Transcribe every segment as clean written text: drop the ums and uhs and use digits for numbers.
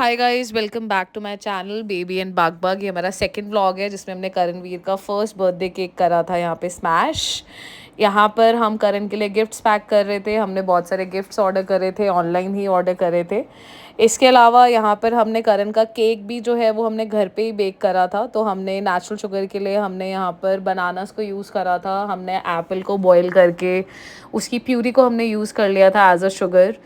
Hi guys, welcome back to my channel baby and बाग बाग। ये हमारा सेकंड व्लॉग है जिसमें हमने करणवीर का फर्स्ट बर्थडे केक करा था यहाँ पे स्मैश। यहाँ पर हम करण के लिए गिफ्ट्स पैक कर रहे थे। हमने बहुत सारे गिफ्ट्स ऑर्डर करे थे, ऑनलाइन ही ऑर्डर करे थे। इसके अलावा यहाँ पर हमने करण का केक भी जो है वो हमने घर पे ही बेक करा था। तो हमने नेचुरल शुगर के लिए हमने यहाँ पर बनानास को यूज़ करा था। हमने एप्पल को बॉईल करके उसकी प्यूरी को हमने यूज़ कर लिया था एज अ शुगर।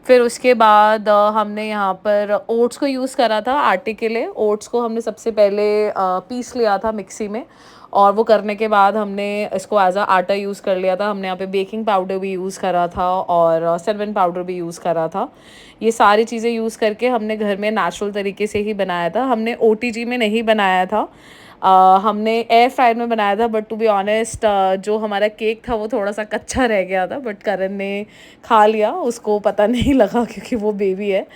फिर उसके बाद हमने यहाँ पर ओट्स को यूज़ करा था आटे के लिए। ओट्स को हमने सबसे पहले पीस लिया था मिक्सी में, और वो करने के बाद हमने इसको एज अ आटा यूज़ कर लिया था। हमने यहाँ पे बेकिंग पाउडर भी यूज़ करा था और सिनेमन पाउडर भी यूज़ करा था। ये सारी चीज़ें यूज़ करके हमने घर में नेचुरल तरीके से ही बनाया था। हमने ओटीजी में नहीं बनाया था, हमने एयर फ्रायर में बनाया था। बट टू बी ऑनेस्ट, जो हमारा केक था वो थोड़ा सा कच्चा रह गया था, बट करण ने खा लिया, उसको पता नहीं लगा क्योंकि वो बेबी है।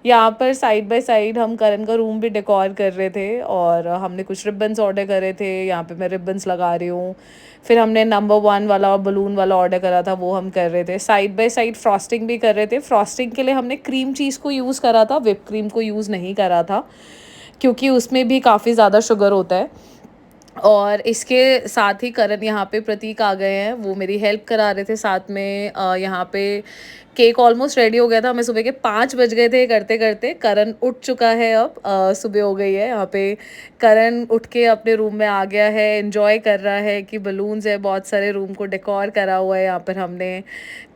यहाँ पर साइड बाय साइड हम करण का रूम भी डेकोर कर रहे थे, और हमने कुछ रिबन्स ऑर्डर करे थे। यहाँ पे मैं रिबन्स लगा रही हूँ। फिर हमने नंबर 1 वाला बलून वाला ऑर्डर करा था, वो हम कर रहे थे। साइड बाय साइड फ्रॉस्टिंग भी कर रहे थे। फ्रॉस्टिंग के लिए हमने क्रीम चीज़ को यूज़ करा था, व्हिप क्रीम को यूज़ नहीं करा था क्योंकि उसमें भी काफ़ी ज़्यादा शुगर होता है। और इसके साथ ही करण यहाँ पे प्रतीक आ गए हैं, वो मेरी हेल्प करा रहे थे साथ में। यहाँ पे केक ऑलमोस्ट रेडी हो गया था। हमें सुबह के 5 बज गए थे करते करते। करण उठ चुका है, अब सुबह हो गई है। यहाँ पे करण उठ के अपने रूम में आ गया है, एंजॉय कर रहा है कि बलून्स है बहुत सारे, रूम को डेकोर करा हुआ है। यहाँ पर हमने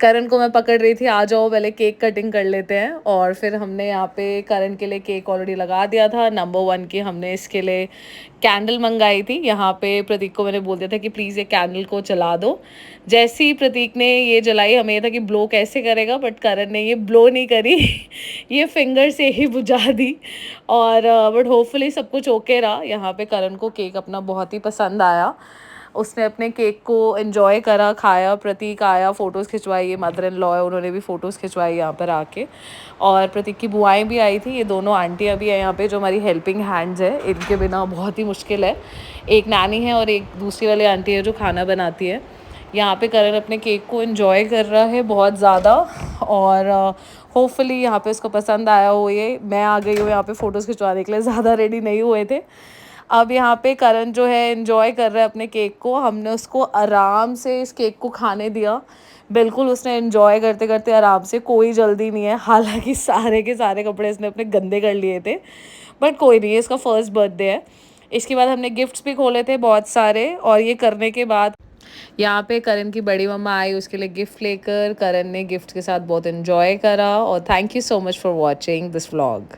करण को मैं पकड़ रही थी, आ जाओ पहले केक कटिंग कर लेते हैं। और फिर हमने यहाँ पे करण के लिए केक ऑलरेडी लगा दिया था। नंबर 1 की हमने इसके लिए कैंडल मंगाई थी। यहाँ पे प्रतीक को मैंने बोल दिया था कि प्लीज़ ये कैंडल को जला दो। जैसे ही प्रतीक ने ये जलाई, हमें ये था कि ब्लो कैसे करेगा, बट करण ने ये ब्लो नहीं करी ये फिंगर से ही बुझा दी। और बट होपफुली सब कुछ ओके रहा। यहाँ पे करण को केक अपना बहुत ही पसंद आया। उसने अपने केक को एंजॉय करा, खाया। प्रतीक आया, फ़ोटोज़ खिंचवाई। ये मदर इन लॉ है, उन्होंने भी फ़ोटोज़ खिंचवाई यहाँ पर आके। और प्रतीक की बुआएँ भी आई थी। ये दोनों आंटियाँ भी हैं यहाँ पे जो हमारी हेल्पिंग हैंड्स है। इनके बिना बहुत ही मुश्किल है। एक नानी है और एक दूसरी वाली आंटी है जो खाना बनाती है। यहाँ पे करण अपने केक को एंजॉय कर रहा है बहुत ज़्यादा, और होपफुली यहाँ पे उसको पसंद आया हो। ये मैं आ गई हूँ यहाँ पे फ़ोटोज़ खिंचवाने के लिए, ज़्यादा रेडी नहीं हुए थे। अब यहाँ पे करण जो है एंजॉय कर रहा है अपने केक को। हमने उसको आराम से इस केक को खाने दिया। बिल्कुल उसने एंजॉय करते करते आराम से, कोई जल्दी नहीं है। हालांकि सारे के सारे कपड़े इसने अपने गंदे कर लिए थे, बट कोई नहीं है, इसका फर्स्ट बर्थडे है। इसके बाद हमने गिफ्ट्स भी खोले थे बहुत सारे, और ये करने के बाद यहाँ पे करण की बड़ी मम्मा आई उसके लिए गिफ्ट लेकर। करण ने गिफ्ट के साथ बहुत एंजॉय करा। और thank you so much for watching this vlog.